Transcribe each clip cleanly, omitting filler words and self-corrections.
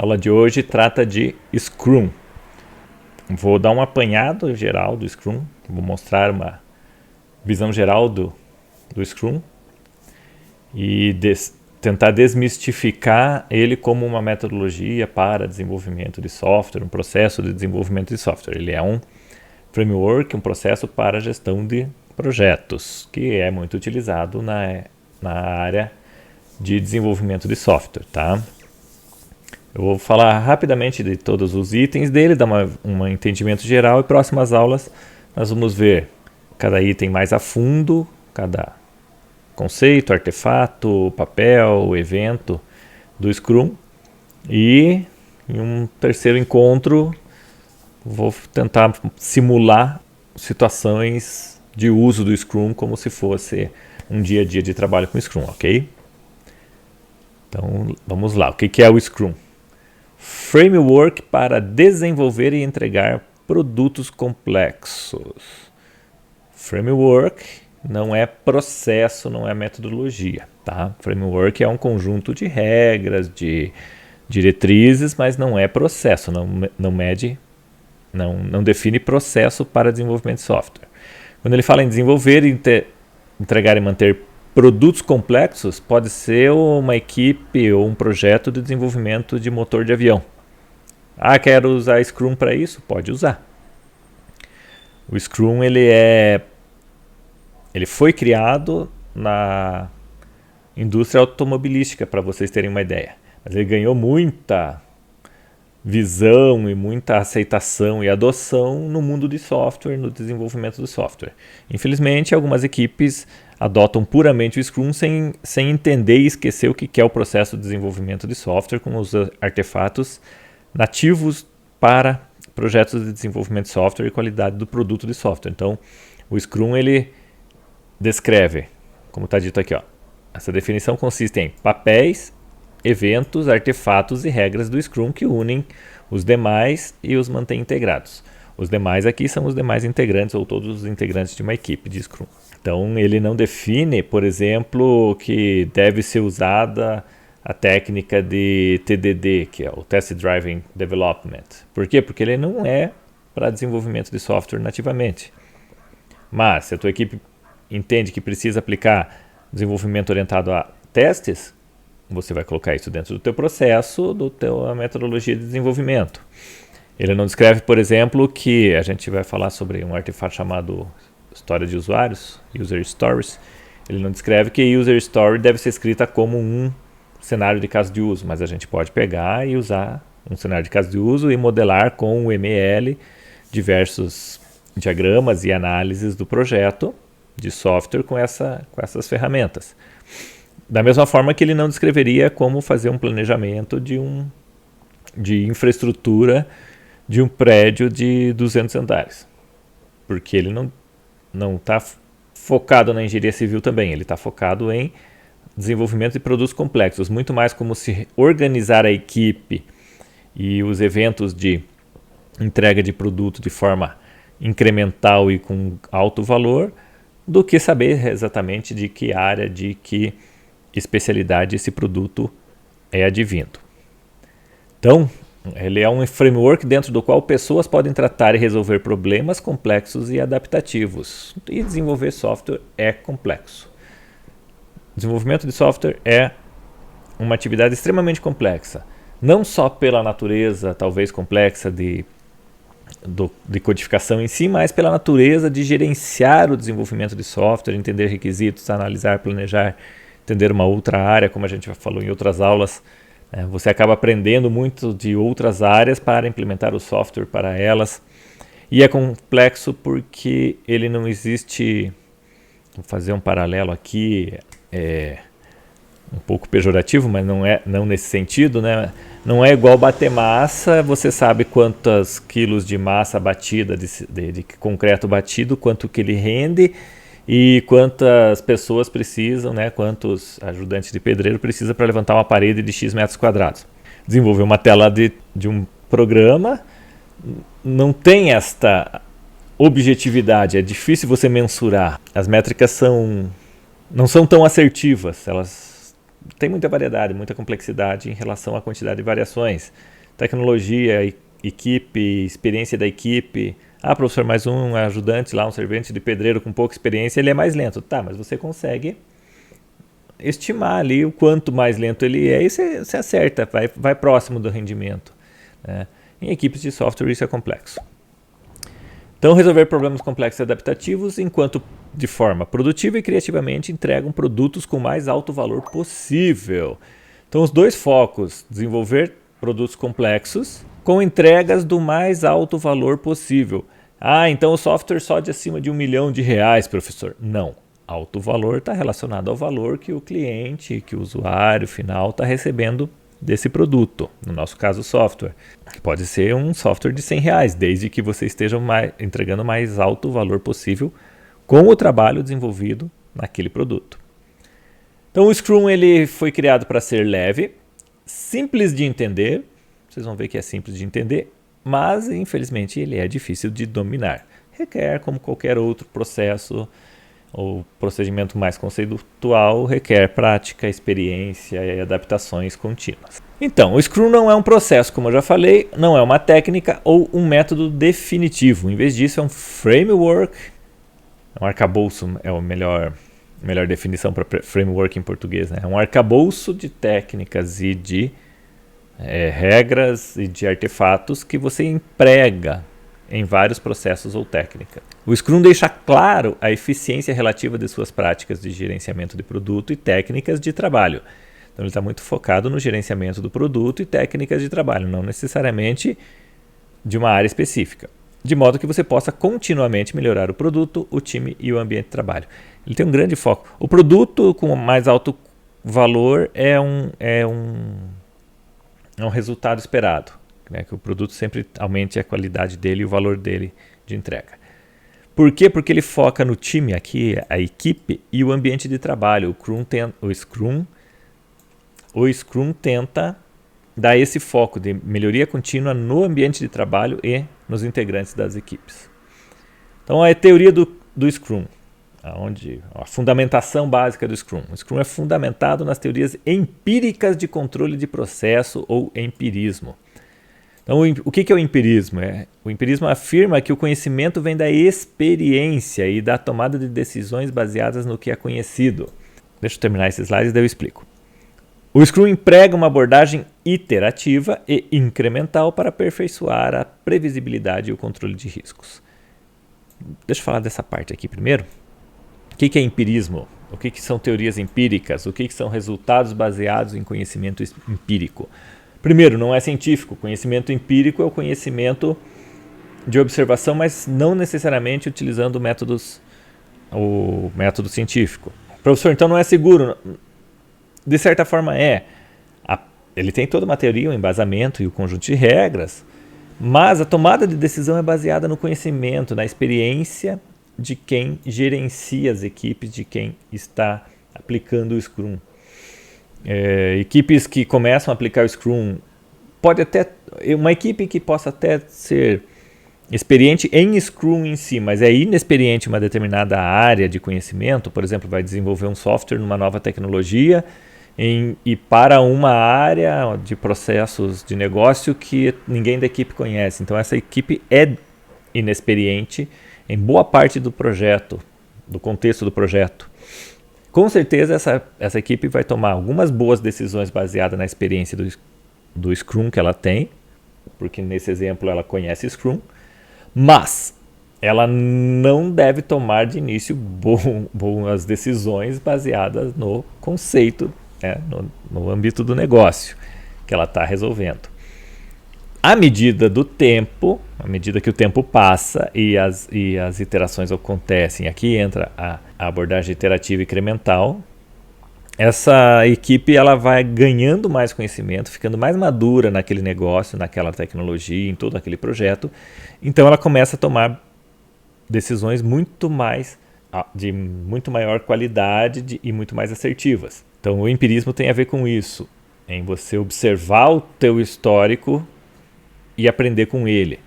A aula de hoje trata de Scrum. Vou dar um apanhado geral do Scrum, vou mostrar uma visão geral do Scrum e tentar desmistificar ele como uma metodologia para desenvolvimento de software, um processo de desenvolvimento de software. Ele é um framework, um processo para gestão de projetos, que é muito utilizado na área de desenvolvimento de software, tá? Eu vou falar rapidamente de todos os itens dele, dar um entendimento geral, e próximas aulas nós vamos ver cada item mais a fundo, cada conceito, artefato, papel, evento do Scrum. E em um terceiro encontro vou tentar simular situações de uso do Scrum como se fosse um dia a dia de trabalho com Scrum, ok? Então vamos lá, o que é o Scrum? Framework para desenvolver e entregar produtos complexos. Framework não é processo, não é metodologia, tá? Framework é um conjunto de regras, de diretrizes, mas não é processo, não define processo para desenvolvimento de software. Quando ele fala em desenvolver, entregar e manter produtos complexos, pode ser uma equipe ou um projeto de desenvolvimento de motor de avião. Quero usar Scrum para isso? Pode usar. O Scrum ele foi criado na indústria automobilística, para vocês terem uma ideia. Mas ele ganhou muita visão e muita aceitação e adoção no mundo de software, no desenvolvimento do software. Infelizmente, algumas equipes adotam puramente o Scrum sem entender e esquecer o que é o processo de desenvolvimento de software com os artefatos nativos para projetos de desenvolvimento de software e qualidade do produto de software. Então, o Scrum ele descreve, como está dito aqui, essa definição consiste em papéis, eventos, artefatos e regras do Scrum que unem os demais e os mantém integrados. Os demais aqui são os demais integrantes ou todos os integrantes de uma equipe de Scrum. Então ele não define, por exemplo, que deve ser usada a técnica de TDD, que é o Test Driven Development. Por quê? Porque ele não é para desenvolvimento de software nativamente. Mas se a tua equipe entende que precisa aplicar desenvolvimento orientado a testes, você vai colocar isso dentro do teu processo, da metodologia de desenvolvimento. Ele não descreve, por exemplo, que a gente vai falar sobre um artefato chamado História de Usuários, User Stories. Ele não descreve que User Story deve ser escrita como um cenário de caso de uso, mas a gente pode pegar e usar um cenário de caso de uso e modelar com o ML diversos diagramas e análises do projeto de software com essas ferramentas. Da mesma forma que ele não descreveria como fazer um planejamento de infraestrutura de um prédio de 200 andares. Porque ele não está focado na engenharia civil também, ele está focado em desenvolvimento de produtos complexos, muito mais como se organizar a equipe e os eventos de entrega de produto de forma incremental e com alto valor, do que saber exatamente de que área, de que especialidade esse produto é advindo. Então, ele é um framework dentro do qual pessoas podem tratar e resolver problemas complexos e adaptativos. E desenvolver software é complexo. Desenvolvimento de software é uma atividade extremamente complexa. Não só pela natureza, talvez complexa de codificação em si, mas pela natureza de gerenciar o desenvolvimento de software, entender requisitos, analisar, planejar, entender uma outra área, como a gente já falou em outras aulas. Você acaba aprendendo muito de outras áreas para implementar o software para elas. E é complexo porque ele não existe... Vou fazer um paralelo aqui, um pouco pejorativo, mas não nesse sentido, né? Não é igual bater massa, você sabe quantos quilos de massa batida, de concreto batido, quanto que ele rende e quantas pessoas precisam, né? Quantos ajudantes de pedreiro precisa para levantar uma parede de X metros quadrados. Desenvolver uma tela de um programa não tem esta objetividade, é difícil você mensurar. As métricas não são tão assertivas, elas tem muita variedade, muita complexidade em relação à quantidade de variações. Tecnologia, equipe, experiência da equipe. Professor, mais um ajudante lá, um servente de pedreiro com pouca experiência, ele é mais lento. Tá, mas você consegue estimar ali o quanto mais lento ele é e você acerta, vai próximo do rendimento. Né? Em equipes de software isso é complexo. Então, resolver problemas complexos e adaptativos, enquanto de forma produtiva e criativamente entregam produtos com mais alto valor possível. Então, os dois focos, desenvolver produtos complexos com entregas do mais alto valor possível. Então o software só de acima de R$1 milhão, professor. Não. Alto valor está relacionado ao valor que o cliente, que o usuário final está recebendo desse produto. No nosso caso, software. Pode ser um software de R$100, desde que você esteja entregando o mais alto valor possível com o trabalho desenvolvido naquele produto. Então o Scrum ele foi criado para ser leve, simples de entender. Vocês vão ver que é simples de entender, mas infelizmente ele é difícil de dominar. Requer, como qualquer outro processo ou procedimento mais conceitual, requer prática, experiência e adaptações contínuas. Então, o Scrum não é um processo, como eu já falei, não é uma técnica ou um método definitivo. Em vez disso, é um framework, um arcabouço é a melhor definição para framework em português, né? É um arcabouço de técnicas e de regras e de artefatos que você emprega em vários processos ou técnicas. O Scrum deixa claro a eficiência relativa de suas práticas de gerenciamento de produto e técnicas de trabalho. Então ele está muito focado no gerenciamento do produto e técnicas de trabalho, não necessariamente de uma área específica, de modo que você possa continuamente melhorar o produto, o time e o ambiente de trabalho. Ele tem um grande foco. O produto com mais alto valor é um resultado esperado, né? Que o produto sempre aumente a qualidade dele e o valor dele de entrega. Por quê? Porque ele foca no time aqui, a equipe e o ambiente de trabalho. O Scrum tenta dar esse foco de melhoria contínua no ambiente de trabalho e nos integrantes das equipes. Então a teoria do Scrum, a fundamentação básica do Scrum. O Scrum é fundamentado nas teorias empíricas de controle de processo ou empirismo. Então, o que é o empirismo? O empirismo afirma que o conhecimento vem da experiência e da tomada de decisões baseadas no que é conhecido. Deixa eu terminar esse slide e daí eu explico. O Scrum emprega uma abordagem iterativa e incremental para aperfeiçoar a previsibilidade e o controle de riscos. Deixa eu falar dessa parte aqui primeiro. O que é empirismo? O que são teorias empíricas? O que são resultados baseados em conhecimento empírico? Primeiro, não é científico. Conhecimento empírico é o conhecimento de observação, mas não necessariamente utilizando o método científico. Professor, então não é seguro? De certa forma é. Ele tem toda uma teoria, um embasamento e o conjunto de regras, mas a tomada de decisão é baseada no conhecimento, na experiência de quem gerencia as equipes, de quem está aplicando o Scrum. Equipes que começam a aplicar o Scrum, uma equipe que possa até ser experiente em Scrum em si, mas é inexperiente em uma determinada área de conhecimento, por exemplo, vai desenvolver um software numa nova tecnologia e para uma área de processos de negócio que ninguém da equipe conhece. Então essa equipe é inexperiente em boa parte do projeto, do contexto do projeto. Com certeza essa equipe vai tomar algumas boas decisões baseadas na experiência do Scrum que ela tem, porque nesse exemplo ela conhece Scrum, mas ela não deve tomar de início boas decisões baseadas no conceito, né, no âmbito do negócio que ela está resolvendo. À medida do tempo, à medida que o tempo passa e as iterações acontecem, aqui entra a abordagem iterativa incremental, essa equipe ela vai ganhando mais conhecimento, ficando mais madura naquele negócio, naquela tecnologia, em todo aquele projeto. Então ela começa a tomar decisões de muito maior qualidade e muito mais assertivas. Então o empirismo tem a ver com isso, em você observar o teu histórico e aprender com ele.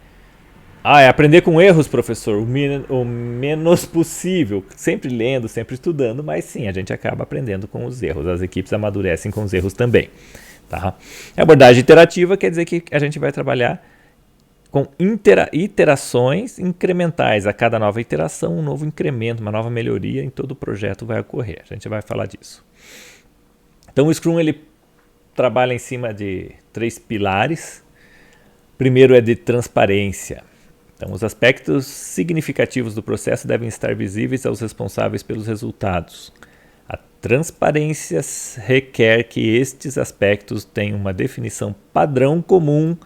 É aprender com erros, professor, o menos possível. Sempre lendo, sempre estudando, mas sim, a gente acaba aprendendo com os erros. As equipes amadurecem com os erros também. Tá? A abordagem iterativa quer dizer que a gente vai trabalhar com iterações incrementais. A cada nova iteração, um novo incremento, uma nova melhoria em todo o projeto vai ocorrer. A gente vai falar disso. Então, o Scrum ele trabalha em cima de 3 pilares. Primeiro é de transparência. Então, os aspectos significativos do processo devem estar visíveis aos responsáveis pelos resultados. A transparência requer que estes aspectos tenham uma definição padrão comum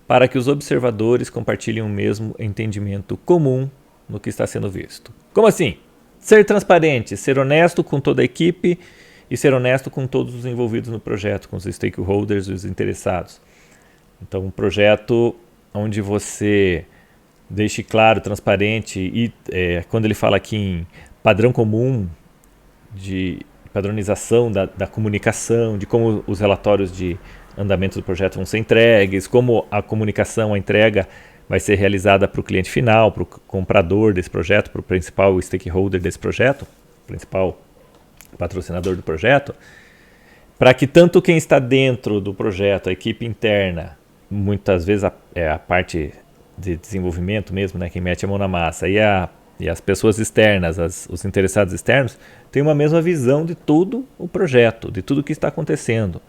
para que os observadores compartilhem o mesmo entendimento comum no que está sendo visto. Como assim? Ser transparente, ser honesto com toda a equipe e ser honesto com todos os envolvidos no projeto, com os stakeholders e os interessados. Então, um projeto onde você deixe claro, transparente, e quando ele fala aqui em padrão comum, de padronização da comunicação, de como os relatórios de andamento do projeto vão ser entregues, como a comunicação, a entrega vai ser realizada para o cliente final, para o comprador desse projeto, para o principal stakeholder desse projeto, principal patrocinador do projeto, para que tanto quem está dentro do projeto, a equipe interna, muitas vezes a parte de desenvolvimento mesmo, né, quem mete a mão na massa, e as pessoas externas, os interessados externos, têm uma mesma visão de todo o projeto, de tudo o que está acontecendo.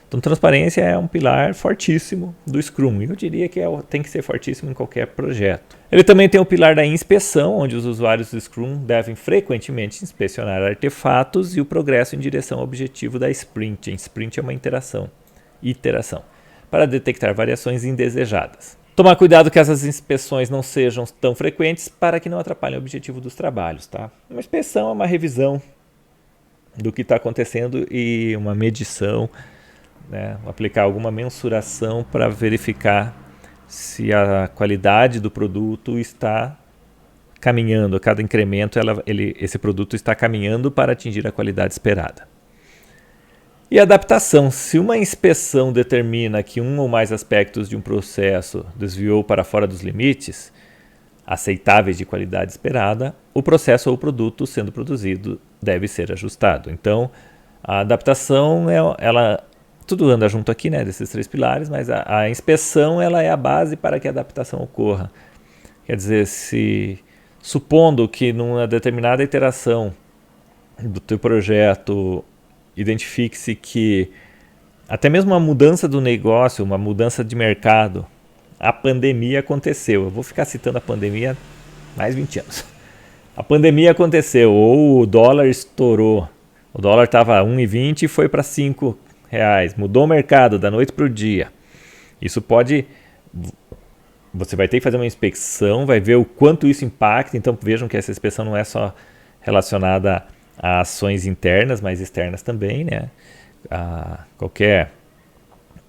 Então, transparência é um pilar fortíssimo do Scrum, e eu diria que tem que ser fortíssimo em qualquer projeto. Ele também tem o pilar da inspeção, onde os usuários do Scrum devem frequentemente inspecionar artefatos e o progresso em direção ao objetivo da sprint. A sprint é uma iteração, para detectar variações indesejadas. Tomar cuidado que essas inspeções não sejam tão frequentes para que não atrapalhem o objetivo dos trabalhos. Tá? Uma inspeção é uma revisão do que está acontecendo e uma medição, né? Aplicar alguma mensuração para verificar se a qualidade do produto está caminhando, a cada incremento esse produto está caminhando para atingir a qualidade esperada. E adaptação. Se uma inspeção determina que um ou mais aspectos de um processo desviou para fora dos limites aceitáveis de qualidade esperada, o processo ou o produto sendo produzido deve ser ajustado. Então, a adaptação, tudo anda junto aqui, né, desses 3 pilares, mas a inspeção ela é a base para que a adaptação ocorra. Quer dizer, supondo que numa determinada iteração do teu projeto identifique-se que até mesmo uma mudança do negócio, uma mudança de mercado, a pandemia aconteceu. Eu vou ficar citando a pandemia mais 20 anos. A pandemia aconteceu, ou o dólar estourou. O dólar estava a 1,20 e foi para R$5. Mudou o mercado da noite para o dia. Isso você vai ter que fazer uma inspeção, vai ver o quanto isso impacta. Então vejam que essa inspeção não é só relacionada a ações internas, mas externas também, né? Qualquer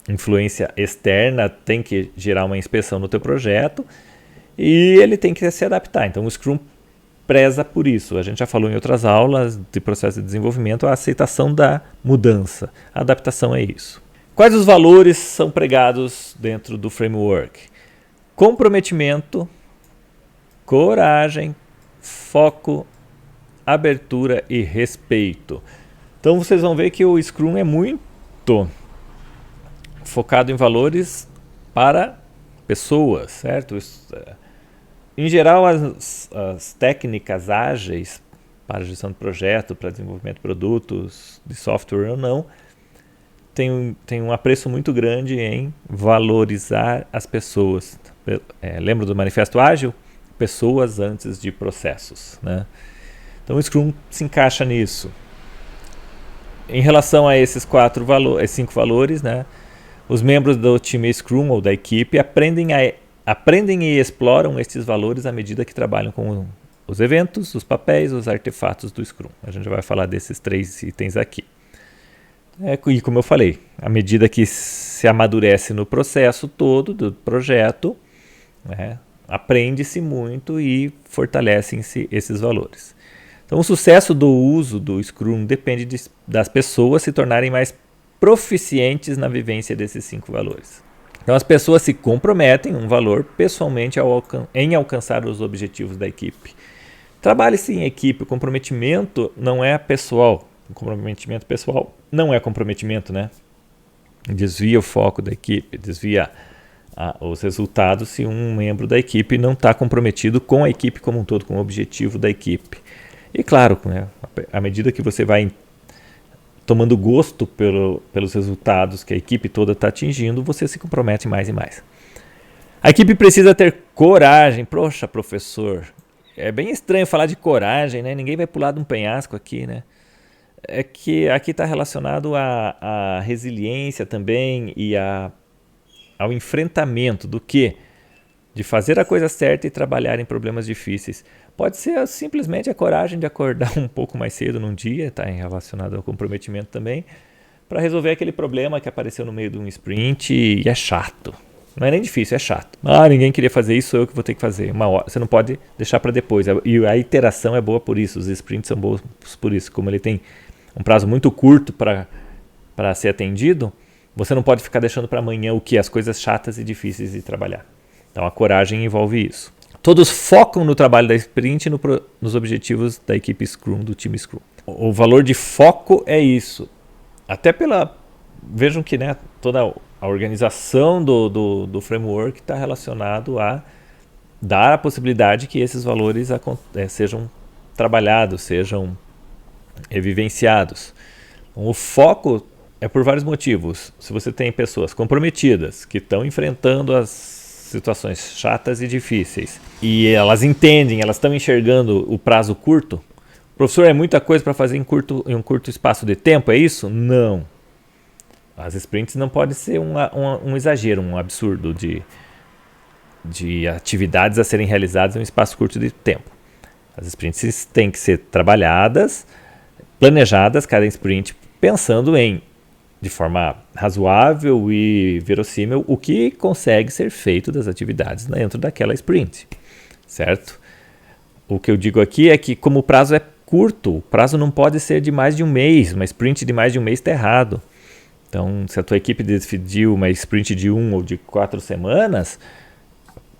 influência externa tem que gerar uma inspeção no teu projeto e ele tem que se adaptar. Então o Scrum preza por isso. A gente já falou em outras aulas de processo de desenvolvimento, a aceitação da mudança. A adaptação é isso. Quais os valores são pregados dentro do framework? Comprometimento, coragem, foco, abertura e respeito. Então vocês vão ver que o Scrum é muito focado em valores para pessoas, certo? Em geral, as técnicas ágeis para gestão de projeto, para desenvolvimento de produtos, de software ou não, tem um apreço muito grande em valorizar as pessoas. Lembra do Manifesto Ágil? Pessoas antes de processos, né? Então o Scrum se encaixa nisso. Em relação a esses 5 valores, né, os membros do time Scrum ou da equipe aprendem e exploram estes valores à medida que trabalham com os eventos, os papéis, os artefatos do Scrum. A gente vai falar desses 3 itens aqui. E como eu falei, à medida que se amadurece no processo todo do projeto, né, aprende-se muito e fortalecem-se esses valores. Então, o sucesso do uso do Scrum depende das pessoas se tornarem mais proficientes na vivência desses 5 valores. Então as pessoas se comprometem um valor pessoalmente em alcançar os objetivos da equipe. Trabalhe-se em equipe, o comprometimento não é pessoal. O comprometimento pessoal não é comprometimento, né? Desvia o foco da equipe, desvia os resultados se um membro da equipe não está comprometido com a equipe como um todo, com o objetivo da equipe. E claro, né, à medida que você vai tomando gosto pelos resultados que a equipe toda está atingindo, você se compromete mais e mais. A equipe precisa ter coragem. Poxa, professor, é bem estranho falar de coragem, né? Ninguém vai pular de um penhasco aqui, né? É que aqui está relacionado à resiliência também e ao enfrentamento do que? De fazer a coisa certa e trabalhar em problemas difíceis. Pode ser simplesmente a coragem de acordar um pouco mais cedo num dia, está relacionado ao comprometimento também, para resolver aquele problema que apareceu no meio de um sprint e é chato. Não é nem difícil, é chato. Ninguém queria fazer isso, sou eu que vou ter que fazer. Uma hora, você não pode deixar para depois. E a iteração é boa por isso, os sprints são bons por isso. Como ele tem um prazo muito curto para ser atendido, você não pode ficar deixando para amanhã o que? As coisas chatas e difíceis de trabalhar. Então a coragem envolve isso. Todos focam no trabalho da sprint e nos objetivos da equipe Scrum, do time Scrum. O valor de foco é isso. Até vejam que, né, toda a organização do framework está relacionado a dar a possibilidade que esses valores sejam trabalhados, sejam vivenciados. Então, o foco é por vários motivos. Se você tem pessoas comprometidas que estão enfrentando as situações chatas e difíceis e elas entendem, elas estão enxergando o prazo curto, professor, é muita coisa para fazer em um curto espaço de tempo, é isso? Não. As sprints não podem ser um exagero, um absurdo de atividades a serem realizadas em um espaço curto de tempo. As sprints têm que ser trabalhadas, planejadas, cada sprint, pensando de forma razoável e verossímil, o que consegue ser feito das atividades dentro daquela sprint, certo? O que eu digo aqui é que, como o prazo é curto, o prazo não pode ser de mais de um mês, uma sprint de mais de um mês está errado. Então, se a tua equipe decidiu uma sprint de 1 ou de 4 semanas,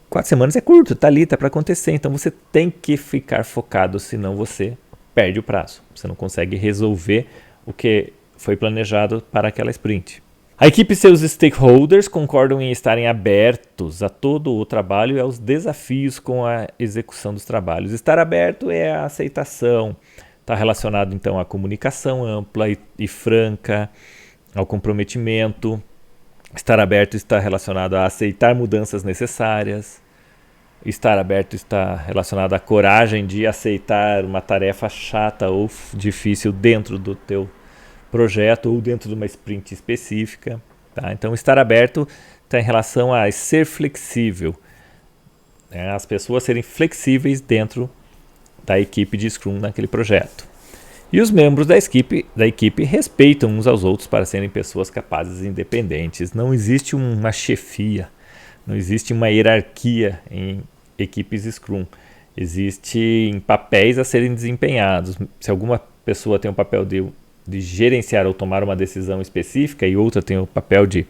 4 semanas é curto, está ali, está para acontecer. Então, você tem que ficar focado, senão você perde o prazo. Você não consegue resolver o que foi planejado para aquela sprint. A equipe e seus stakeholders concordam em estarem abertos a todo o trabalho e aos desafios com a execução dos trabalhos. Estar aberto é a aceitação, está relacionado então à comunicação ampla e franca, ao comprometimento. Estar aberto está relacionado a aceitar mudanças necessárias. Estar aberto está relacionado à coragem de aceitar uma tarefa chata ou difícil dentro do teu projeto ou dentro de uma sprint específica. Tá? Então, estar aberto está em relação a ser flexível. Né? As pessoas serem flexíveis dentro da equipe de Scrum naquele projeto. E os membros da equipe respeitam uns aos outros para serem pessoas capazes e independentes. Não existe uma chefia, não existe uma hierarquia em equipes Scrum. Existem papéis a serem desempenhados. Se alguma pessoa tem o papel de gerenciar ou tomar uma decisão específica e outra tem o papel de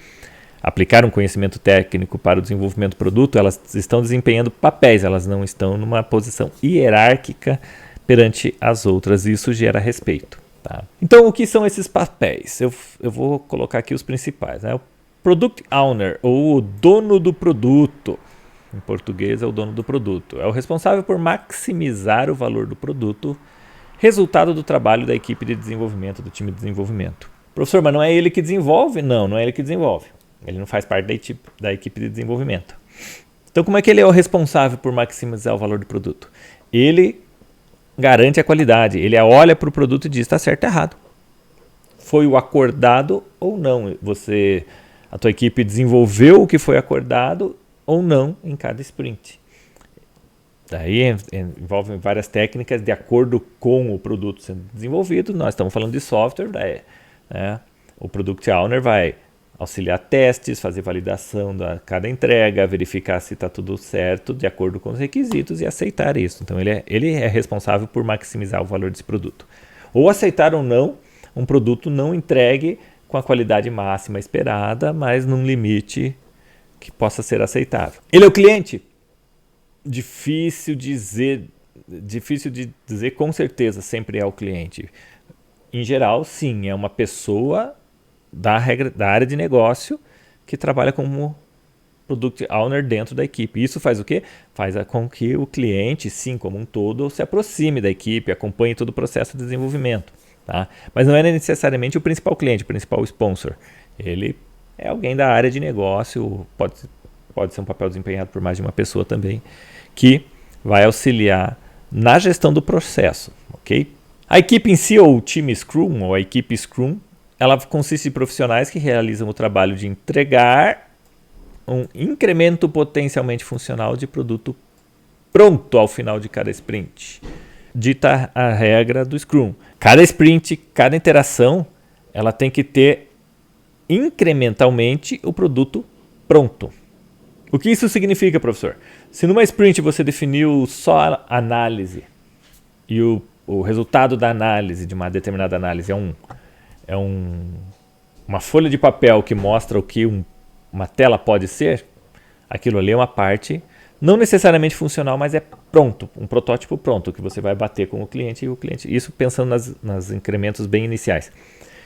aplicar um conhecimento técnico para o desenvolvimento do produto, elas estão desempenhando papéis, elas não estão numa posição hierárquica perante as outras, e isso gera respeito. Tá? Então, o que são esses papéis? Eu vou colocar aqui os principais. Né? O Product Owner, ou o dono do produto, em português é o dono do produto, é o responsável por maximizar o valor do produto, resultado do trabalho da equipe de desenvolvimento, do time de desenvolvimento. Professor, mas não é ele que desenvolve? Não é ele que desenvolve. Ele não faz parte da equipe de desenvolvimento. Então, como é que ele é o responsável por maximizar o valor do produto? Ele garante a qualidade. Ele olha para o produto e diz, está certo ou errado. Foi o acordado ou não? A tua equipe desenvolveu o que foi acordado ou não em cada sprint. Daí envolvem várias técnicas de acordo com o produto sendo desenvolvido. Nós estamos falando de software, né? O Product Owner vai auxiliar testes, fazer validação da cada entrega, verificar se está tudo certo de acordo com os requisitos e aceitar isso. Então ele é responsável por maximizar o valor desse produto. Ou aceitar ou não um produto não entregue com a qualidade máxima esperada, mas num limite que possa ser aceitável. Ele é o cliente? Difícil de dizer com certeza sempre é o cliente. Em geral, sim, é uma pessoa da área de negócio que trabalha como Product Owner dentro da equipe. Isso faz o quê? Faz com que o cliente, sim, como um todo, se aproxime da equipe, acompanhe todo o processo de desenvolvimento. Tá? Mas não é necessariamente o principal cliente, o principal sponsor. Ele é alguém da área de negócio, pode ser um papel desempenhado por mais de uma pessoa também, que vai auxiliar na gestão do processo. Ok? A equipe em si, ou o time Scrum, ou a equipe Scrum, ela consiste em profissionais que realizam o trabalho de entregar um incremento potencialmente funcional de produto pronto ao final de cada sprint. Dita a regra do Scrum. Cada sprint, cada interação, ela tem que ter incrementalmente o produto pronto. O que isso significa, professor? Se numa sprint você definiu só a análise e o resultado da análise, de uma determinada análise, uma folha de papel que mostra o que uma tela pode ser, aquilo ali é uma parte não necessariamente funcional, mas é pronto, um protótipo pronto, que você vai bater com o cliente, e o cliente, isso pensando nas incrementos bem iniciais,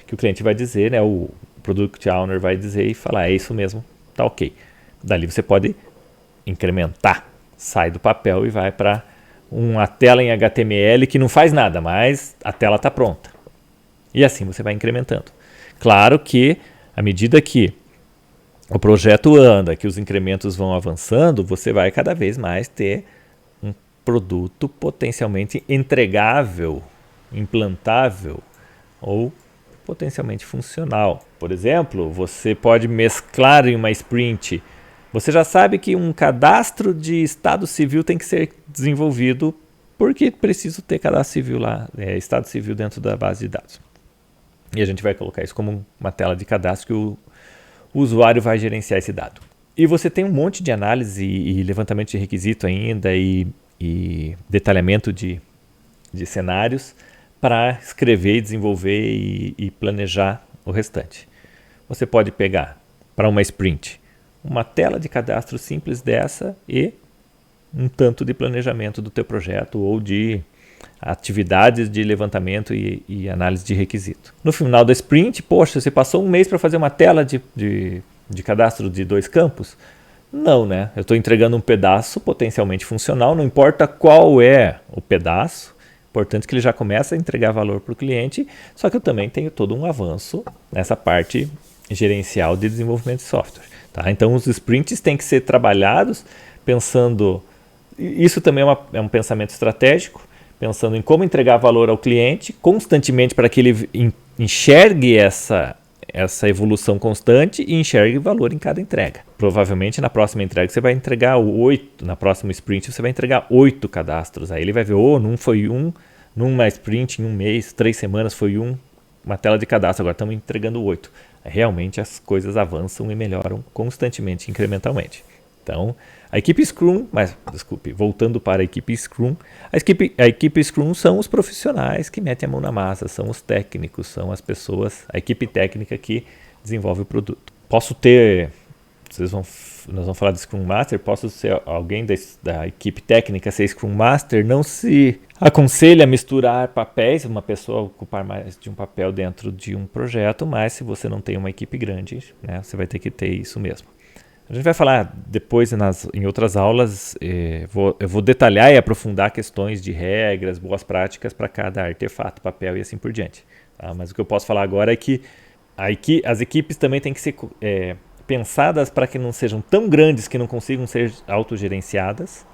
que o cliente vai dizer, né, o Product Owner vai dizer e falar, é isso mesmo, tá ok. Dali você pode incrementar, sai do papel e vai para uma tela em HTML que não faz nada, mas a tela está pronta. E assim você vai incrementando. Claro que, à medida que o projeto anda, que os incrementos vão avançando, você vai cada vez mais ter um produto potencialmente entregável, implantável ou potencialmente funcional. Por exemplo, você pode mesclar em uma sprint. Você já sabe que um cadastro de estado civil tem que ser desenvolvido porque preciso ter cadastro civil lá, estado civil dentro da base de dados. E a gente vai colocar isso como uma tela de cadastro que o usuário vai gerenciar esse dado. E você tem um monte de análise e levantamento de requisito ainda e detalhamento de cenários para escrever, desenvolver e planejar o restante. Você pode pegar para uma sprint uma tela de cadastro simples dessa e um tanto de planejamento do teu projeto ou de atividades de levantamento e análise de requisito. No final da sprint, poxa, você passou um mês para fazer uma tela de cadastro de 2 campos? Não, né? Eu estou entregando um pedaço potencialmente funcional, não importa qual é o pedaço, importante que ele já comece a entregar valor para o cliente, só que eu também tenho todo um avanço nessa parte gerencial de desenvolvimento de software. Tá? Então os sprints têm que ser trabalhados pensando, isso também é um pensamento estratégico, pensando em como entregar valor ao cliente constantemente para que ele enxergue essa evolução constante e enxergue valor em cada entrega. Provavelmente na próxima entrega você vai entregar 8, na próxima sprint você vai entregar 8 cadastros. Aí ele vai ver, não foi numa sprint, em um mês, 3 semanas foi uma tela de cadastro, agora estamos entregando 8. Realmente as coisas avançam e melhoram constantemente, incrementalmente. Então, a equipe Scrum, voltando para a equipe Scrum, a equipe Scrum são os profissionais que metem a mão na massa, são os técnicos, são as pessoas, a equipe técnica que desenvolve o produto. Nós vamos falar de Scrum Master, posso ser alguém da equipe técnica ser Scrum Master, não se aconselha a misturar papéis, uma pessoa ocupar mais de um papel dentro de um projeto, mas se você não tem uma equipe grande, né, você vai ter que ter isso mesmo. A gente vai falar depois em outras aulas, eu vou detalhar e aprofundar questões de regras, boas práticas para cada artefato, papel e assim por diante. Tá? Mas o que eu posso falar agora é que as equipes também têm que ser pensadas para que não sejam tão grandes que não consigam ser autogerenciadas.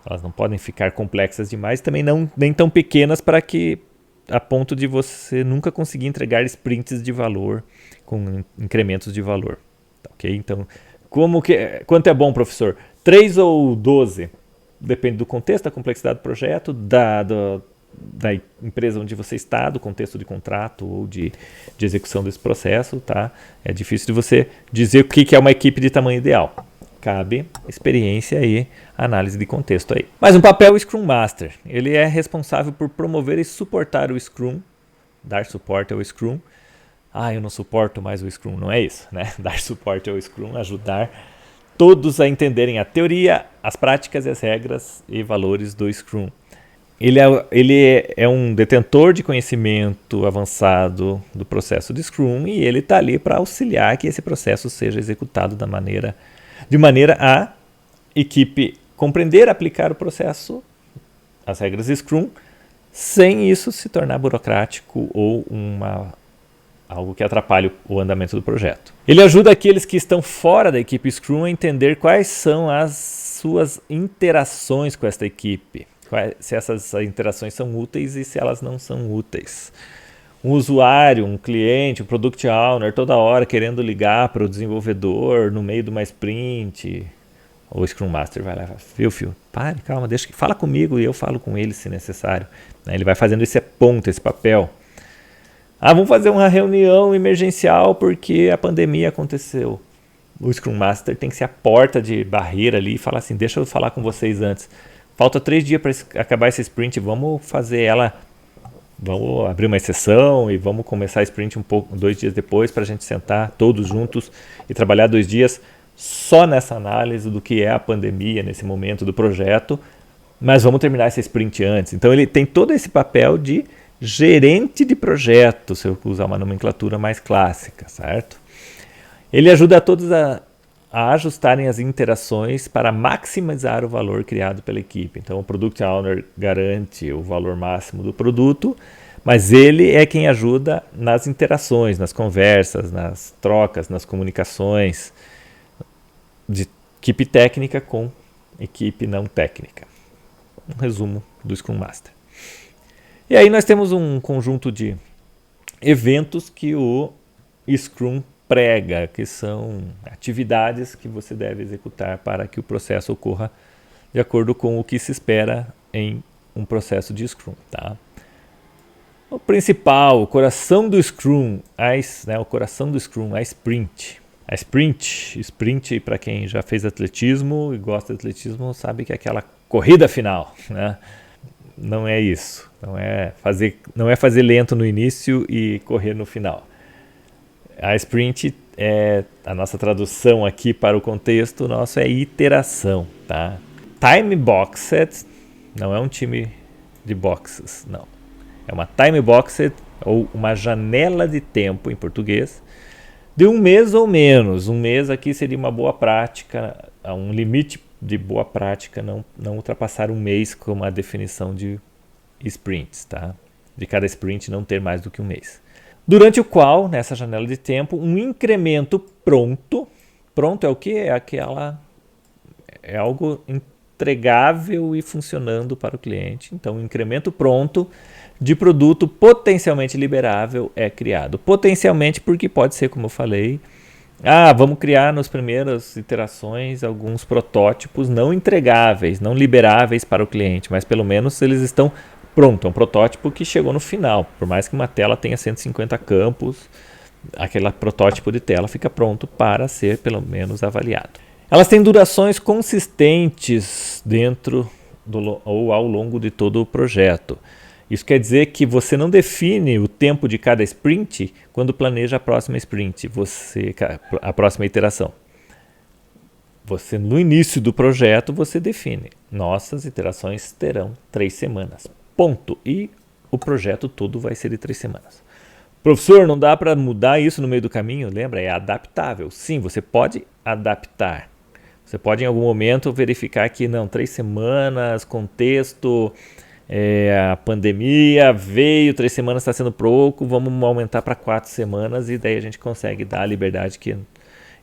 Elas não podem ficar complexas demais, também nem tão pequenas para que a ponto de você nunca conseguir entregar sprints de valor com incrementos de valor. Tá, ok? Então, quanto é bom, professor? 3 ou 12? Depende do contexto, da complexidade do projeto, da empresa onde você está, do contexto de contrato ou de execução desse processo. Tá? É difícil de você dizer o que é uma equipe de tamanho ideal. Cabe experiência e análise de contexto aí. Mas um papel Scrum Master, ele é responsável por promover e suportar o Scrum, dar suporte ao Scrum. Eu não suporto mais o Scrum, não é isso, né? Dar suporte ao Scrum, ajudar todos a entenderem a teoria, as práticas e as regras e valores do Scrum. Ele é um detentor de conhecimento avançado do processo de Scrum e ele está ali para auxiliar que esse processo seja executado de maneira a equipe compreender, aplicar o processo, as regras de Scrum, sem isso se tornar burocrático ou algo que atrapalhe o andamento do projeto. Ele ajuda aqueles que estão fora da equipe Scrum a entender quais são as suas interações com esta equipe, se essas interações são úteis e se elas não são úteis. Um usuário, um cliente, um Product Owner, toda hora querendo ligar para o desenvolvedor no meio de uma sprint, o Scrum Master vai lá e fala, Phil, pare, calma, fala comigo e eu falo com ele se necessário. Ele vai fazendo esse ponto, esse papel. Vamos fazer uma reunião emergencial porque a pandemia aconteceu. O Scrum Master tem que ser a porta de barreira ali e falar assim, deixa eu falar com vocês antes. Falta 3 dias para acabar essa sprint, vamos abrir uma exceção e vamos começar a sprint 2 dias depois para a gente sentar todos juntos e trabalhar 2 dias só nessa análise do que é a pandemia nesse momento do projeto, mas vamos terminar essa sprint antes. Então ele tem todo esse papel de gerente de projeto, se eu usar uma nomenclatura mais clássica, certo? Ele ajuda a todos a ajustarem as interações para maximizar o valor criado pela equipe. Então o Product Owner garante o valor máximo do produto, mas ele é quem ajuda nas interações, nas conversas, nas trocas, nas comunicações de equipe técnica com equipe não técnica. Um resumo do Scrum Master. E aí nós temos um conjunto de eventos que o Scrum prega, que são atividades que você deve executar para que o processo ocorra de acordo com o que se espera em um processo de Scrum. Tá? O principal, o coração do Scrum, a sprint. A sprint para quem já fez atletismo e gosta de atletismo, sabe que é aquela corrida final, né? Não é isso. Não é fazer lento no início e correr no final. A sprint a nossa tradução aqui para o contexto nosso é iteração, tá? Time boxed não é um time de boxes, não. É uma time boxed ou uma janela de tempo em português de 1 mês ou menos. 1 mês aqui seria uma boa prática, um limite de boa prática, não ultrapassar 1 mês como a definição de sprints, tá? De cada sprint não ter mais do que 1 mês. Durante o qual, nessa janela de tempo, um incremento pronto é o que? É algo entregável e funcionando para o cliente. Então, um incremento pronto de produto potencialmente liberável é criado. Potencialmente porque pode ser, como eu falei, vamos criar nas primeiras iterações alguns protótipos não entregáveis, não liberáveis para o cliente, mas pelo menos eles estão prontos. É um protótipo que chegou no final. Por mais que uma tela tenha 150 campos, aquele protótipo de tela fica pronto para ser pelo menos avaliado. Elas têm durações consistentes dentro ou ao longo de todo o projeto. Isso quer dizer que você não define o tempo de cada sprint quando planeja a próxima sprint, a próxima iteração. No início do projeto, você define. Nossas iterações terão 3 semanas. Ponto. E o projeto todo vai ser de 3 semanas. Professor, não dá para mudar isso no meio do caminho? Lembra? É adaptável. Sim, você pode adaptar. Você pode em algum momento verificar que 3 semanas, contexto... a pandemia veio, 3 semanas está sendo pouco, vamos aumentar para 4 semanas e daí a gente consegue dar a liberdade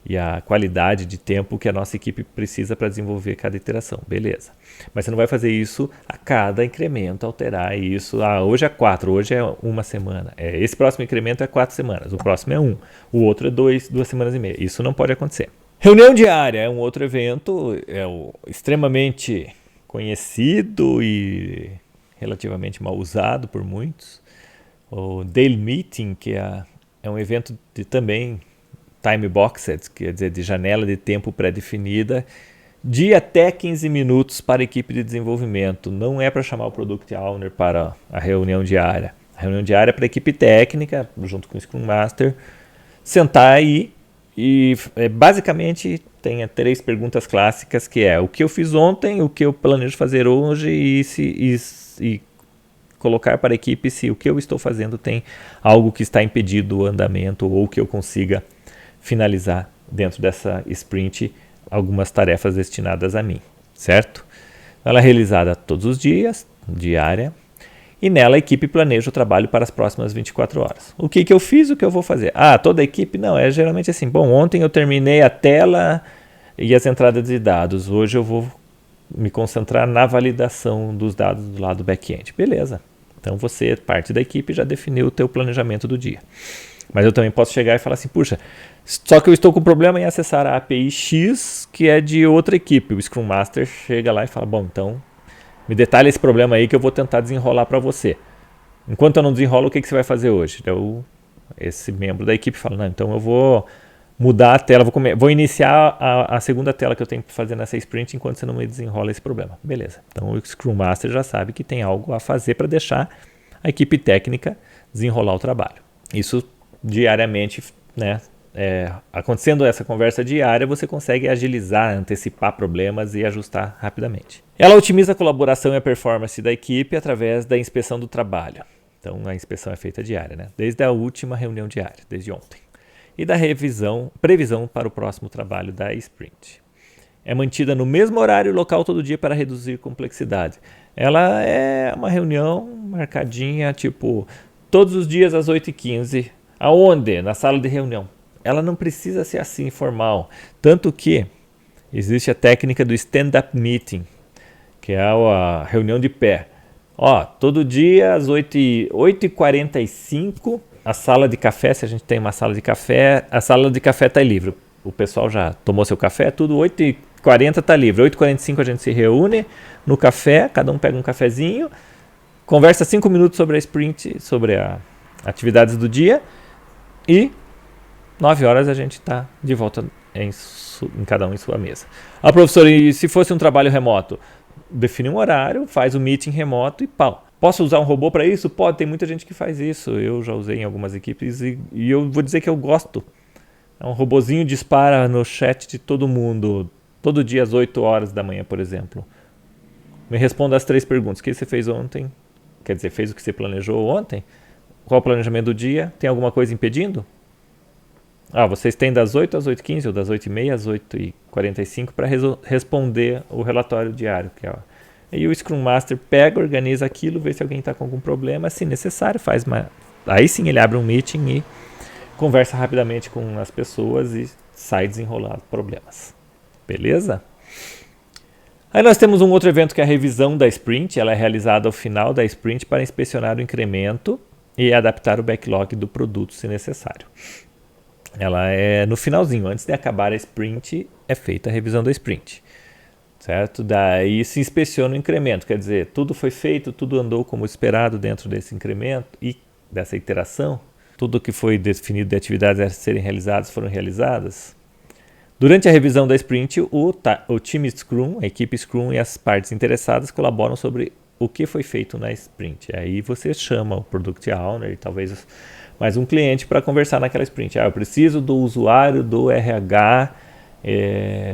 e a qualidade de tempo que a nossa equipe precisa para desenvolver cada iteração. Beleza. Mas você não vai fazer isso a cada incremento, alterar isso. Hoje é 4, hoje é 1 semana. Esse próximo incremento é 4 semanas, o próximo é 1, o outro é 2 semanas e meia. Isso não pode acontecer. Reunião diária é um outro evento, extremamente conhecido e relativamente mal usado por muitos. O Daily Meeting, que é um evento de também time boxed, quer dizer, de janela de tempo pré-definida, de até 15 minutos para a equipe de desenvolvimento. Não é para chamar o Product Owner para a reunião diária. A reunião diária é para a equipe técnica, junto com o Scrum Master, sentar aí Basicamente tem 3 perguntas clássicas, que é o que eu fiz ontem, o que eu planejo fazer hoje e colocar para a equipe se o que eu estou fazendo tem algo que está impedindo o andamento ou que eu consiga finalizar dentro dessa sprint algumas tarefas destinadas a mim, certo? Ela é realizada todos os dias, diária, e nela a equipe planeja o trabalho para as próximas 24 horas. O que eu fiz, o que eu vou fazer? Toda a equipe? Não, é geralmente assim, ontem eu terminei a tela e as entradas de dados, hoje eu vou me concentrar na validação dos dados do lado back-end. Beleza, então você, parte da equipe, já definiu o teu planejamento do dia. Mas eu também posso chegar e falar assim, puxa, só que eu estou com problema em acessar a API X, que é de outra equipe. O Scrum Master chega lá e fala, então me detalha esse problema aí que eu vou tentar desenrolar para você. Enquanto eu não desenrolo, o que você vai fazer hoje? Então, esse membro da equipe fala, não, então eu vou mudar a tela, vou iniciar a segunda tela que eu tenho que fazer nessa sprint enquanto você não me desenrola esse problema. Beleza. Então o Scrum Master já sabe que tem algo a fazer para deixar a equipe técnica desenrolar o trabalho. Isso diariamente, né? Acontecendo essa conversa diária, você consegue agilizar, antecipar problemas e ajustar rapidamente. Ela otimiza a colaboração e a performance da equipe através da inspeção do trabalho. Então a inspeção é feita diária, né? Desde a última reunião diária, desde ontem. E da previsão para o próximo trabalho da sprint. É mantida no mesmo horário e local todo dia para reduzir complexidade. Ela é uma reunião marcadinha, tipo, todos os dias às 8h15. Aonde? Na sala de reunião. Ela não precisa ser assim formal. Tanto que existe a técnica do stand-up meeting, que é a reunião de pé. Todo dia às 8h45, a sala de café, se a gente tem uma sala de café, a sala de café está livre. O pessoal já tomou seu café, tudo 8h40 está livre. 8h45 a gente se reúne no café, cada um pega um cafezinho, conversa 5 minutos sobre a sprint, sobre as atividades do dia e 9 horas a gente está de volta em cada um em sua mesa. Professor, e se fosse um trabalho remoto? Define um horário, faz o meeting remoto e pau. Posso usar um robô para isso? Pode, tem muita gente que faz isso. Eu já usei em algumas equipes e eu vou dizer que eu gosto. Um robozinho dispara no chat de todo mundo, todo dia às 8 horas da manhã, por exemplo. Me responda as 3 perguntas. O que você fez ontem? Quer dizer, fez o que você planejou ontem? Qual o planejamento do dia? Tem alguma coisa impedindo? Vocês têm das 8 às 8h15 ou das 8h30 às 8h45 para responder o relatório diário. E o Scrum Master pega, organiza aquilo, vê se alguém está com algum problema. Se necessário, aí sim ele abre um meeting e conversa rapidamente com as pessoas e sai desenrolando problemas. Beleza? Aí nós temos um outro evento que é a revisão da sprint. Ela é realizada ao final da sprint para inspecionar o incremento e adaptar o backlog do produto se necessário. Ela é no finalzinho, antes de acabar a sprint, é feita a revisão da sprint. Certo? Daí se inspeciona o incremento, quer dizer, tudo foi feito, tudo andou como esperado dentro desse incremento e dessa iteração. Tudo que foi definido de atividades a serem realizadas foram realizadas. Durante a revisão da sprint, o time Scrum, a equipe Scrum e as partes interessadas colaboram sobre o que foi feito na sprint. Aí você chama o Product Owner e talvez mais um cliente para conversar naquela sprint. Eu preciso do usuário do RH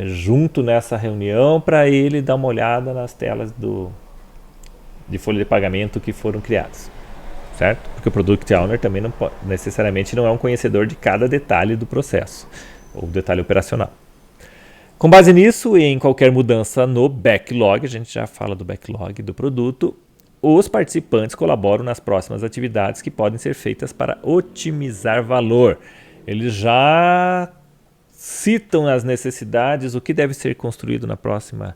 junto nessa reunião para ele dar uma olhada nas telas de folha de pagamento que foram criadas. Certo? Porque o Product Owner também necessariamente não é um conhecedor de cada detalhe do processo, ou detalhe operacional. Com base nisso e em qualquer mudança no backlog, a gente já fala do backlog do produto, os participantes colaboram nas próximas atividades que podem ser feitas para otimizar valor. Eles já citam as necessidades, o que deve ser construído na próxima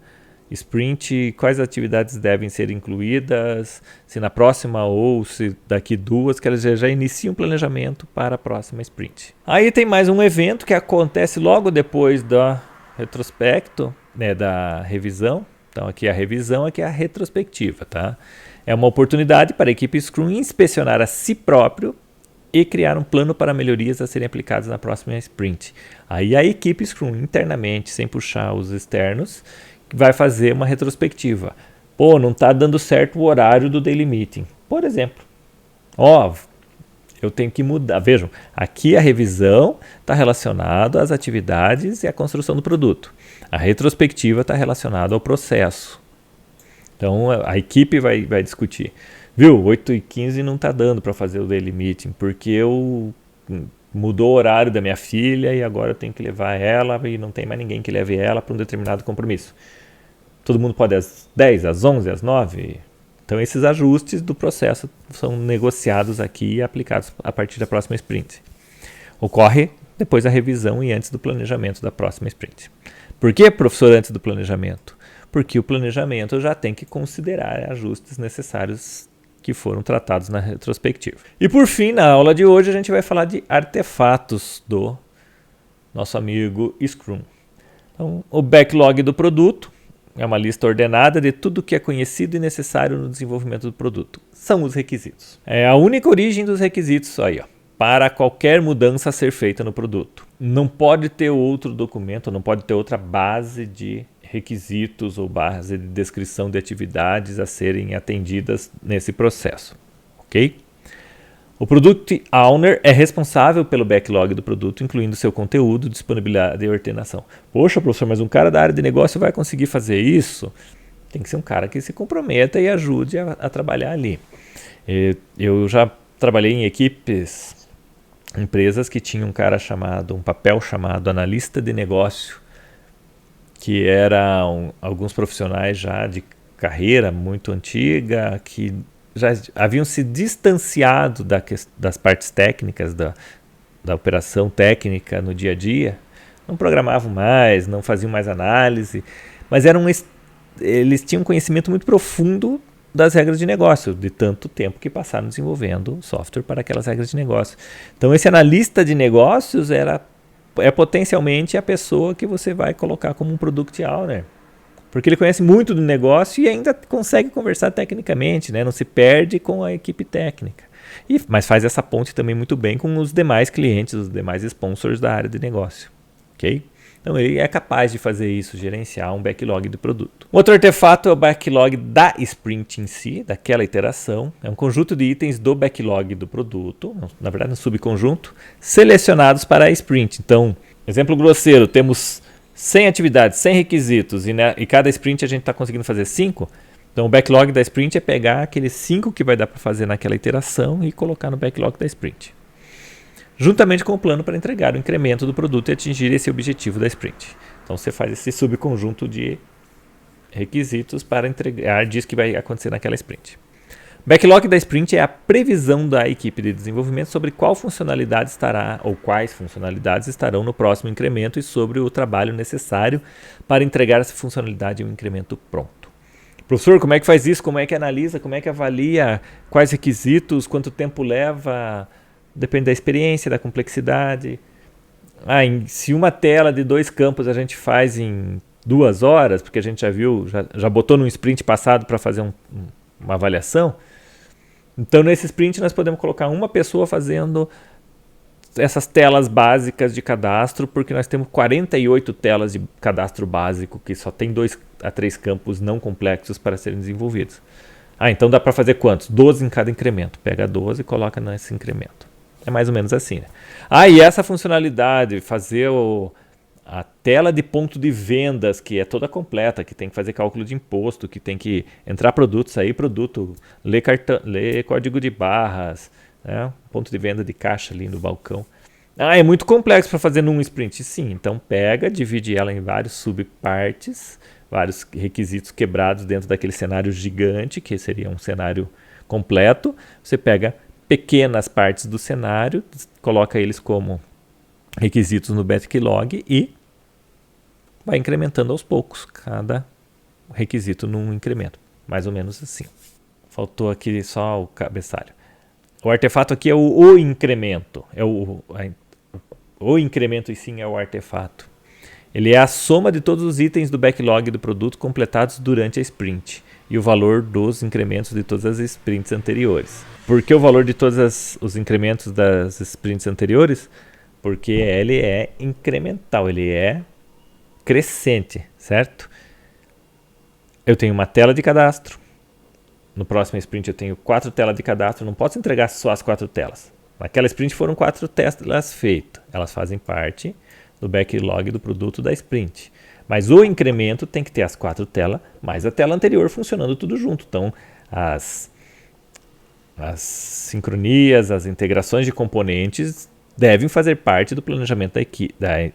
sprint, quais atividades devem ser incluídas, se na próxima ou se daqui 2, que eles já iniciam o planejamento para a próxima sprint. Aí tem mais um evento que acontece logo depois da retrospecto, né, da revisão. Então aqui a revisão, aqui é a retrospectiva, tá? É uma oportunidade para a equipe Scrum inspecionar a si próprio e criar um plano para melhorias a serem aplicadas na próxima sprint. Aí a equipe Scrum internamente, sem puxar os externos, vai fazer uma retrospectiva. Não está dando certo o horário do daily meeting. Por exemplo, eu tenho que mudar. Vejam, aqui a revisão está relacionada às atividades e à construção do produto. A retrospectiva está relacionada ao processo. Então a equipe vai discutir. Viu, 8h15 não está dando para fazer o daily meeting, porque mudou o horário da minha filha e agora eu tenho que levar ela e não tem mais ninguém que leve ela para um determinado compromisso. Todo mundo pode às 10, às 11, às 9. Então esses ajustes do processo são negociados aqui e aplicados a partir da próxima sprint. Ocorre depois da revisão e antes do planejamento da próxima sprint. Por que, professor, antes do planejamento? Porque o planejamento já tem que considerar ajustes necessários que foram tratados na retrospectiva. E por fim, na aula de hoje, a gente vai falar de artefatos do nosso amigo Scrum. Então, o backlog do produto é uma lista ordenada de tudo que é conhecido e necessário no desenvolvimento do produto. São os requisitos. É a única origem dos requisitos aí, ó, para qualquer mudança a ser feita no produto. Não pode ter outro documento, não pode ter outra base de requisitos ou base de descrição de atividades a serem atendidas nesse processo, ok? O Product Owner é responsável pelo backlog do produto, incluindo seu conteúdo, disponibilidade e ordenação. Poxa, professor, mas um cara da área de negócio vai conseguir fazer isso? Tem que ser um cara que se comprometa e ajude a trabalhar ali. Eu já trabalhei em empresas que tinham um papel chamado analista de negócio, que eram alguns profissionais já de carreira muito antiga, que já haviam se distanciado das partes técnicas, da operação técnica no dia a dia, não programavam mais, não faziam mais análise, mas eles tinham um conhecimento muito profundo das regras de negócio, de tanto tempo que passaram desenvolvendo software para aquelas regras de negócio. Então esse analista de negócios é potencialmente a pessoa que você vai colocar como um Product Owner, porque ele conhece muito do negócio e ainda consegue conversar tecnicamente, né? Não se perde com a equipe técnica. Mas faz essa ponte também muito bem com os demais clientes, os demais sponsors da área de negócio. Ok? Então ele é capaz de fazer isso, gerenciar um backlog do produto. Outro artefato é o backlog da sprint em si, daquela iteração. É um conjunto de itens do backlog do produto, na verdade um subconjunto, selecionados para a sprint. Então, exemplo grosseiro, temos 100 atividades, 100 requisitos e cada sprint a gente está conseguindo fazer 5. Então o backlog da sprint é pegar aqueles 5 que vai dar para fazer naquela iteração e colocar no backlog da sprint, juntamente com o plano para entregar o incremento do produto e atingir esse objetivo da sprint. Então você faz esse subconjunto de requisitos para entregar, diz que vai acontecer naquela sprint. Backlog da sprint é a previsão da equipe de desenvolvimento sobre qual funcionalidade estará ou quais funcionalidades estarão no próximo incremento e sobre o trabalho necessário para entregar essa funcionalidade e um incremento pronto. Professor, como é que faz isso? Como é que analisa? Como é que avalia? Quais requisitos? Quanto tempo leva? Depende da experiência, da complexidade. Se uma tela de 2 campos a gente faz em 2 horas, porque a gente já viu, já botou no sprint passado para fazer uma avaliação, então nesse sprint nós podemos colocar uma pessoa fazendo essas telas básicas de cadastro, porque nós temos 48 telas de cadastro básico que só tem 2 a 3 campos não complexos para serem desenvolvidos. Então dá para fazer quantos? 12 em cada incremento. Pega 12 e coloca nesse incremento. É mais ou menos assim, né? E essa funcionalidade, fazer a tela de ponto de vendas, que é toda completa, que tem que fazer cálculo de imposto, que tem que entrar produto, sair produto, ler código de barras, né? Ponto de venda de caixa ali no balcão. É muito complexo para fazer num sprint. Sim, então divide ela em vários subpartes, vários requisitos quebrados dentro daquele cenário gigante, que seria um cenário completo. Você pega pequenas partes do cenário, coloca eles como requisitos no backlog e vai incrementando aos poucos cada requisito num incremento. Mais ou menos assim. Faltou aqui só o cabeçalho. O artefato aqui é o incremento. O incremento e sim é o artefato. Ele é a soma de todos os itens do backlog do produto completados durante a sprint e o valor dos incrementos de todas as sprints anteriores. Por que o valor de todos os incrementos das sprints anteriores? Porque ele é incremental, ele é crescente, certo? Eu tenho uma tela de cadastro. No próximo sprint eu tenho 4 telas de cadastro. Não posso entregar só as 4 telas. Naquela sprint foram 4 telas feitas. Elas fazem parte do backlog do produto da sprint. Mas o incremento tem que ter as 4 telas, mais a tela anterior funcionando tudo junto. Então, as sincronias, as integrações de componentes devem fazer parte do planejamento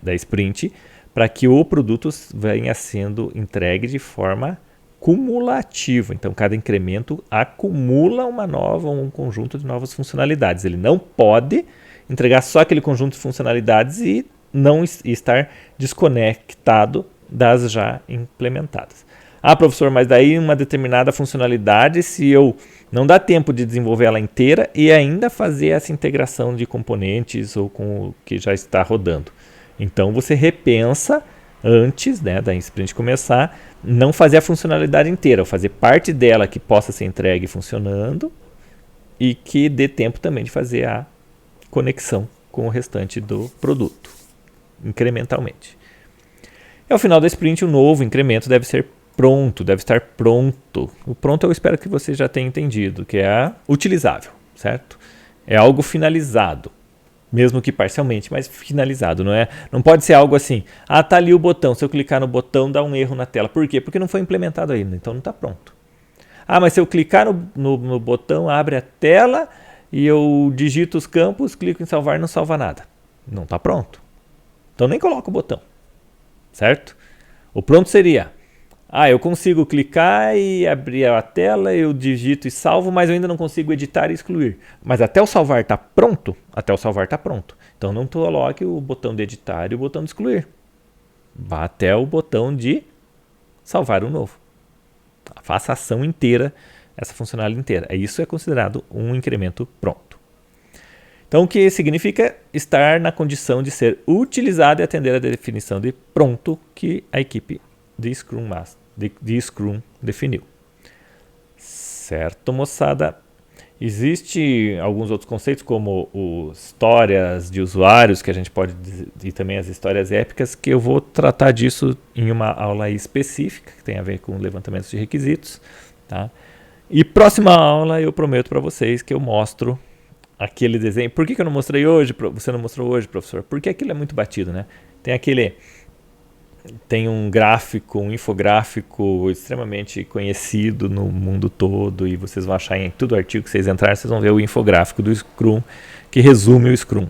da sprint para que o produto venha sendo entregue de forma cumulativa. Então, cada incremento acumula um conjunto de novas funcionalidades. Ele não pode entregar só aquele conjunto de funcionalidades e não estar desconectado das já implementadas. Ah, professor, mas daí uma determinada funcionalidade, se eu não dá tempo de desenvolver ela inteira e ainda fazer essa integração de componentes ou com o que já está rodando. Então você repensa antes, né, da sprint começar, não fazer a funcionalidade inteira, fazer parte dela que possa ser entregue funcionando e que dê tempo também de fazer a conexão com o restante do produto, incrementalmente. E ao final da sprint, o novo incremento deve estar pronto. O pronto eu espero que você já tenha entendido, que é utilizável, certo? É algo finalizado, mesmo que parcialmente, mas finalizado. Não pode ser algo assim, tá ali o botão, se eu clicar no botão dá um erro na tela. Por quê? Porque não foi implementado ainda, então não está pronto. Mas se eu clicar no botão, abre a tela e eu digito os campos, clico em salvar, não salva nada. Não está pronto. Então nem coloco o botão, certo? O pronto seria, eu consigo clicar e abrir a tela, eu digito e salvo, mas eu ainda não consigo editar e excluir. Mas até o salvar está pronto? Até o salvar está pronto. Então não coloque o botão de editar e o botão de excluir. Vá até o botão de salvar o novo. Faça a ação inteira, essa funcionalidade inteira. Isso é considerado um incremento pronto. Então o que significa estar na condição de ser utilizado e atender a definição de pronto que a equipe de Scrum Master de Scrum definiu. Certo, moçada? Existem alguns outros conceitos, como histórias de usuários, que a gente pode dizer, e também as histórias épicas, que eu vou tratar disso em uma aula específica, que tem a ver com levantamentos de requisitos. Tá? E próxima aula eu prometo para vocês que eu mostro aquele desenho. Por que eu não mostrei hoje? Você não mostrou hoje, professor? Porque aquilo é muito batido, né? Tem um gráfico, um infográfico extremamente conhecido no mundo todo e vocês vão achar em todo artigo que vocês entrarem, vocês vão ver o infográfico do Scrum que resume o Scrum.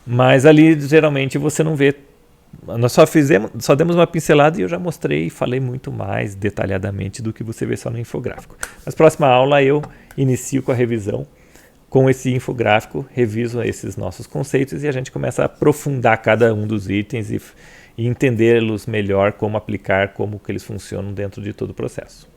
Mas ali geralmente você não vê, nós só demos uma pincelada e eu já mostrei e falei muito mais detalhadamente do que você vê só no infográfico. Mas próxima aula eu inicio com a revisão com esse infográfico, reviso esses nossos conceitos e a gente começa a aprofundar cada um dos itens e entendê-los melhor, como aplicar, como que eles funcionam dentro de todo o processo.